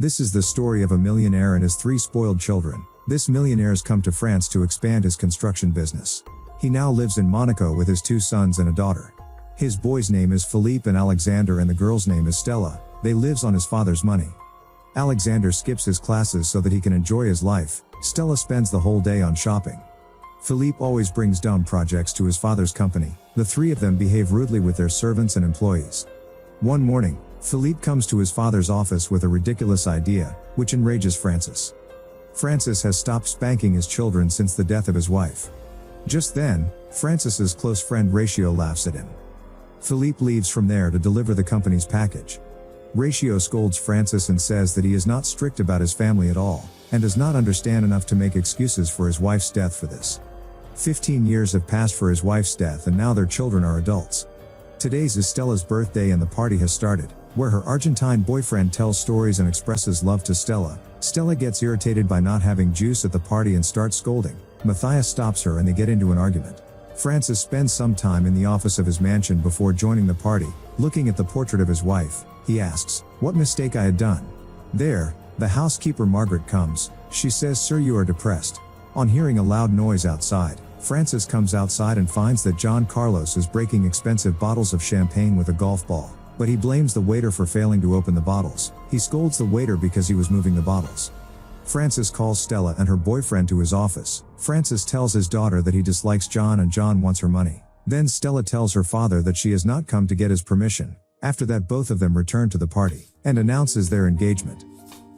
This is the story of a millionaire and his three spoiled children. This millionaire's come to France to expand his construction business. He now lives in Monaco with his 2 sons and a daughter. His boy's name is Philippe and Alexander and the girl's name is Stella. They lives on his father's money. Alexander skips his classes so that he can enjoy his life. Stella spends the whole day on shopping. Philippe always brings dumb projects to his father's company. The 3 of them behave rudely with their servants and employees. One morning, Philippe comes to his father's office with a ridiculous idea, which enrages Francis. Francis has stopped spanking his children since the death of his wife. Just then, Francis's close friend Ratio laughs at him. Philippe leaves from there to deliver the company's package. Ratio scolds Francis and says that he is not strict about his family at all, and does not understand enough to make excuses for his wife's death for this. 15 years have passed for his wife's death and now their children are adults. Today's is Stella's birthday and the party has started, where her Argentine boyfriend tells stories and expresses love to Stella. Stella gets irritated by not having juice at the party and starts scolding. Matthias stops her and they get into an argument. Francis spends some time in the office of his mansion before joining the party. Looking at the portrait of his wife, he asks what mistake I had done. There, the housekeeper Margaret comes. She says, "Sir, you are depressed." On hearing a loud noise outside, Francis comes outside and finds that John Carlos is breaking expensive bottles of champagne with a golf ball, but he blames the waiter for failing to open the bottles. He scolds the waiter because he was moving the bottles. Francis calls Stella and her boyfriend to his office. Francis tells his daughter that he dislikes John and John wants her money. Then Stella tells her father that she has not come to get his permission. After that, both of them return to the party and announces their engagement.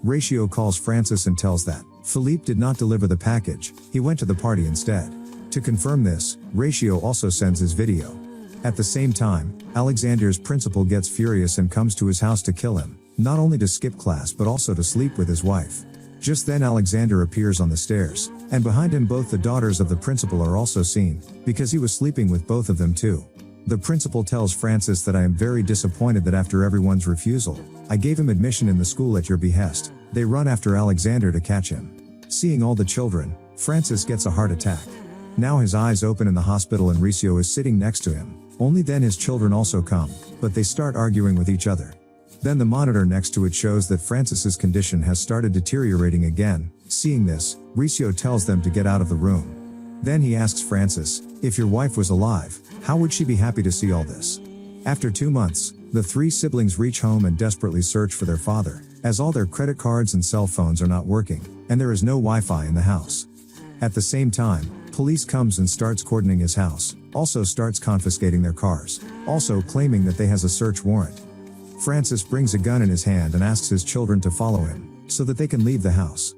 Ratio calls Francis and tells that Philippe did not deliver the package, he went to the party instead. To confirm this, Ratio also sends his video. At the same time, Alexander's principal gets furious and comes to his house to kill him, not only to skip class but also to sleep with his wife. Just then Alexander appears on the stairs, and behind him both the daughters of the principal are also seen, because he was sleeping with both of them too. The principal tells Francis that I am very disappointed that after everyone's refusal, I gave him admission in the school at your behest. They run after Alexander to catch him. Seeing all the children, Francis gets a heart attack. Now his eyes open in the hospital and Ratio is sitting next to him. Only then his children also come, but they start arguing with each other. Then the monitor next to it shows that Francis's condition has started deteriorating again. Seeing this, Ratio tells them to get out of the room. Then he asks Francis, if your wife was alive, how would she be happy to see all this? After 2 months, the 3 siblings reach home and desperately search for their father, as all their credit cards and cell phones are not working, and there is no Wi-Fi in the house. At the same time, police comes and starts cordoning his house, also starts confiscating their cars, also claiming that they has a search warrant. Francis brings a gun in his hand and asks his children to follow him, so that they can leave the house.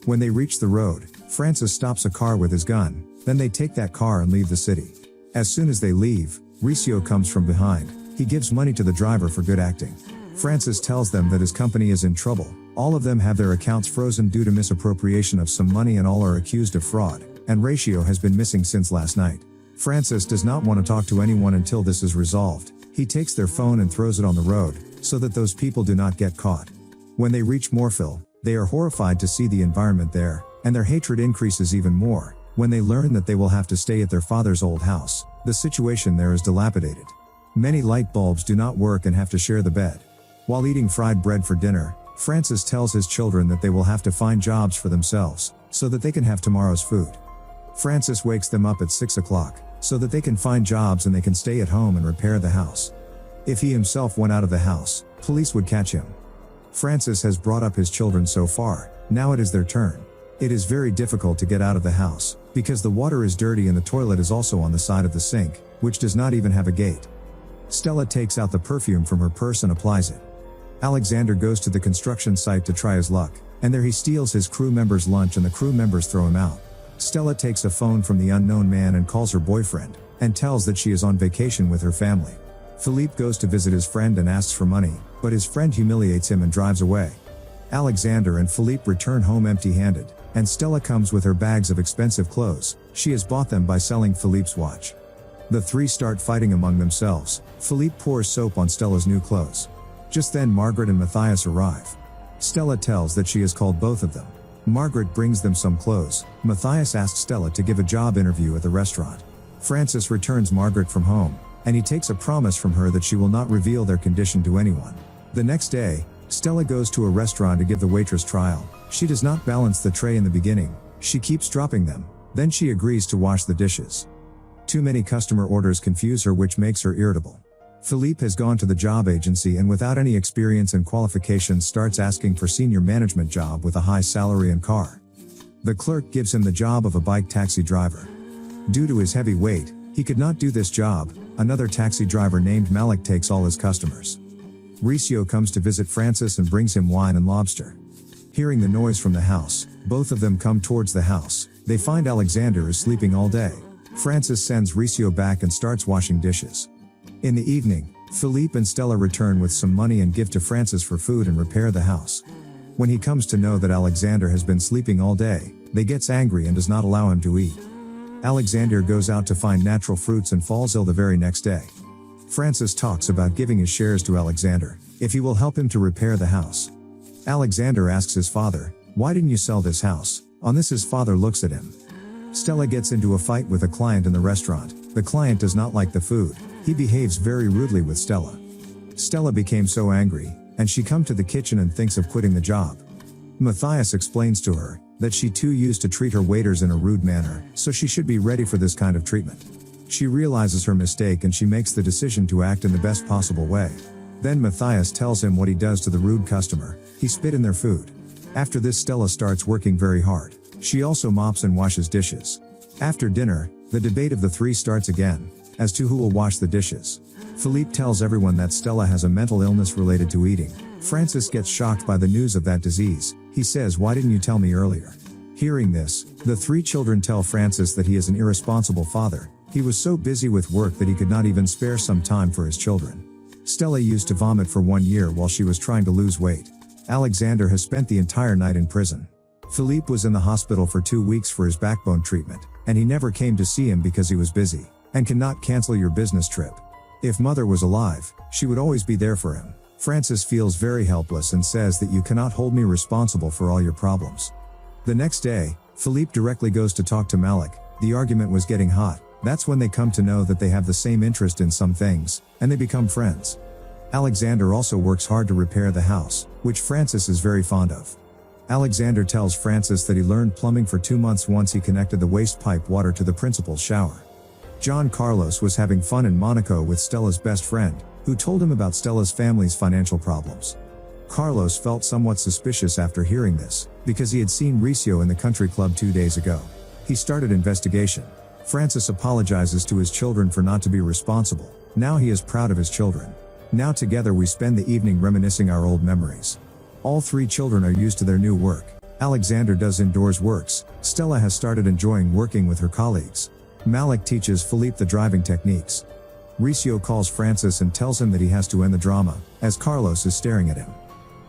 When they reach the road, Francis stops a car with his gun, then they take that car and leave the city. As soon as they leave, Ratio comes from behind. He gives money to the driver for good acting. Francis tells them that his company is in trouble. All of them have their accounts frozen due to misappropriation of some money and all are accused of fraud, and Ratio has been missing since last night. Francis does not want to talk to anyone until this is resolved. He takes their phone and throws it on the road, so that those people do not get caught. When they reach Morphil, they are horrified to see the environment there, and their hatred increases even more, when they learn that they will have to stay at their father's old house. The situation there is dilapidated. Many light bulbs do not work and have to share the bed. While eating fried bread for dinner, Francis tells his children that they will have to find jobs for themselves, so that they can have tomorrow's food. Francis wakes them up at 6 o'clock, so that they can find jobs and they can stay at home and repair the house. If he himself went out of the house, police would catch him. Francis has brought up his children so far, now it is their turn. It is very difficult to get out of the house, because the water is dirty and the toilet is also on the side of the sink, which does not even have a gate. Stella takes out the perfume from her purse and applies it. Alexander goes to the construction site to try his luck, and there he steals his crew member's lunch and the crew members throw him out. Stella takes a phone from the unknown man and calls her boyfriend, and tells that she is on vacation with her family. Philippe goes to visit his friend and asks for money, but his friend humiliates him and drives away. Alexander and Philippe return home empty-handed, and Stella comes with her bags of expensive clothes. She has bought them by selling Philippe's watch. The 3 start fighting among themselves. Philippe pours soap on Stella's new clothes. Just then Margaret and Matthias arrive. Stella tells that she has called both of them. Margaret brings them some clothes. Matthias asks Stella to give a job interview at the restaurant. Francis returns Margaret from home, and he takes a promise from her that she will not reveal their condition to anyone. The next day, Stella goes to a restaurant to give the waitress trial. She does not balance the tray in the beginning. She keeps dropping them. Then she agrees to wash the dishes. Too many customer orders confuse her, which makes her irritable. Philippe has gone to the job agency and without any experience and qualifications starts asking for senior management job with a high salary and car. The clerk gives him the job of a bike taxi driver. Due to his heavy weight, he could not do this job. Another taxi driver named Malik takes all his customers. Ricio comes to visit Francis and brings him wine and lobster. Hearing the noise from the house, both of them come towards the house. They find Alexander is sleeping all day. Francis sends Ricio back and starts washing dishes. In the evening, Philippe and Stella return with some money and give to Francis for food and repair the house. When he comes to know that Alexander has been sleeping all day, they gets angry and does not allow him to eat. Alexander goes out to find natural fruits and falls ill the very next day. Francis talks about giving his shares to Alexander, if he will help him to repair the house. Alexander asks his father, "Why didn't you sell this house?" On this his father looks at him. Stella gets into a fight with a client in the restaurant. The client does not like the food. He behaves very rudely with Stella. Stella became so angry, and she come to the kitchen and thinks of quitting the job. Matthias explains to her that she too used to treat her waiters in a rude manner, so she should be ready for this kind of treatment. She realizes her mistake and she makes the decision to act in the best possible way. Then Matthias tells him what he does to the rude customer. He spit in their food. After this, Stella starts working very hard. She also mops and washes dishes. After dinner, the debate of the three starts again, as to who will wash the dishes. Philippe tells everyone that Stella has a mental illness related to eating. Francis gets shocked by the news of that disease. He says, "Why didn't you tell me earlier?" Hearing this, the three children tell Francis that he is an irresponsible father. He was so busy with work that he could not even spare some time for his children. Stella used to vomit for 1 year while she was trying to lose weight. Alexander has spent the entire night in prison. Philippe was in the hospital for 2 weeks for his backbone treatment, and he never came to see him because he was busy, and cannot cancel your business trip. If mother was alive, she would always be there for him. Francis feels very helpless and says that you cannot hold me responsible for all your problems. The next day, Philippe directly goes to talk to Malik. The argument was getting hot. That's when they come to know that they have the same interest in some things, and they become friends. Alexander also works hard to repair the house, which Francis is very fond of. Alexander tells Francis that he learned plumbing for 2 months once he connected the waste pipe water to the principal's shower. John Carlos was having fun in Monaco with Stella's best friend, who told him about Stella's family's financial problems. Carlos felt somewhat suspicious after hearing this, because he had seen Ricio in the country club 2 days ago. He started investigation. Francis apologizes to his children for not to be responsible. Now he is proud of his children. Now together we spend the evening reminiscing our old memories. All three children are used to their new work. Alexander does indoors works. Stella has started enjoying working with her colleagues. Malik teaches Philippe the driving techniques. Ricio calls Francis and tells him that he has to end the drama, as Carlos is staring at him.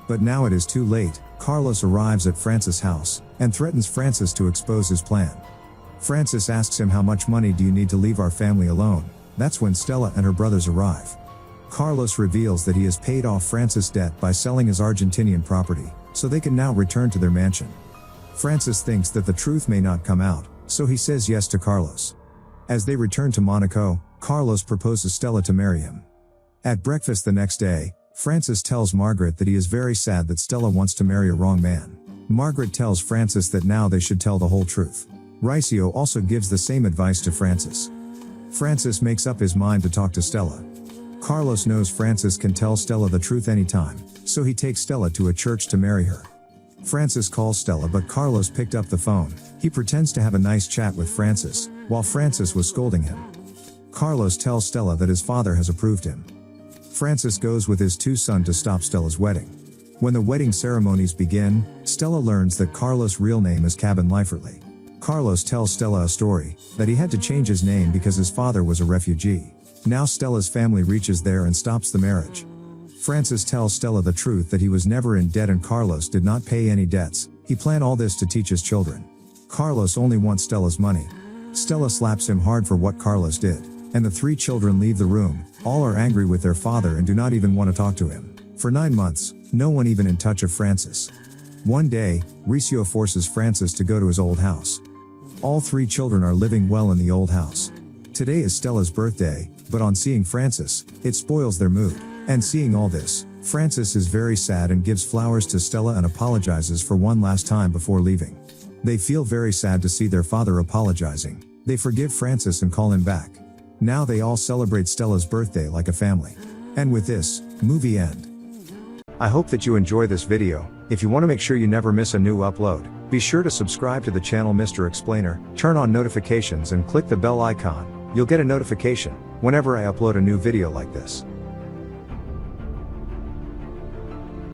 But now it is too late. Carlos arrives at Francis' house, and threatens Francis to expose his plan. Francis asks him, "How much money do you need to leave our family alone?" That's when Stella and her brothers arrive. Carlos reveals that he has paid off Francis' debt by selling his Argentinian property, so they can now return to their mansion. Francis thinks that the truth may not come out, so he says yes to Carlos. As they return to Monaco, Carlos proposes Stella to marry him. At breakfast the next day, Francis tells Margaret that he is very sad that Stella wants to marry a wrong man. Margaret tells Francis that now they should tell the whole truth. Ricio also gives the same advice to Francis. Francis makes up his mind to talk to Stella. Carlos knows Francis can tell Stella the truth anytime, so he takes Stella to a church to marry her. Francis calls Stella, but Carlos picked up the phone. He pretends to have a nice chat with Francis, while Francis was scolding him. Carlos tells Stella that his father has approved him. Francis goes with his 2 sons to stop Stella's wedding. When the wedding ceremonies begin, Stella learns that Carlos' real name is Cabin Leifertly. Carlos tells Stella a story, that he had to change his name because his father was a refugee. Now Stella's family reaches there and stops the marriage. Francis tells Stella the truth that he was never in debt and Carlos did not pay any debts. He planned all this to teach his children. Carlos only wants Stella's money. Stella slaps him hard for what Carlos did, and the 3 children leave the room. All are angry with their father and do not even want to talk to him. For 9 months, no one even in touch of Francis. One day, Ricio forces Francis to go to his old house. All 3 children are living well in the old house. Today is Stella's birthday, but on seeing Francis, it spoils their mood. And seeing all this, Francis is very sad and gives flowers to Stella and apologizes for one last time before leaving. They feel very sad to see their father apologizing. They forgive Francis and call him back. Now they all celebrate Stella's birthday like a family. And with this, movie end. I hope that you enjoy this video. If you want to make sure you never miss a new upload, be sure to subscribe to the channel Mr. Explainer, turn on notifications and click the bell icon. You'll get a notification whenever I upload a new video like this.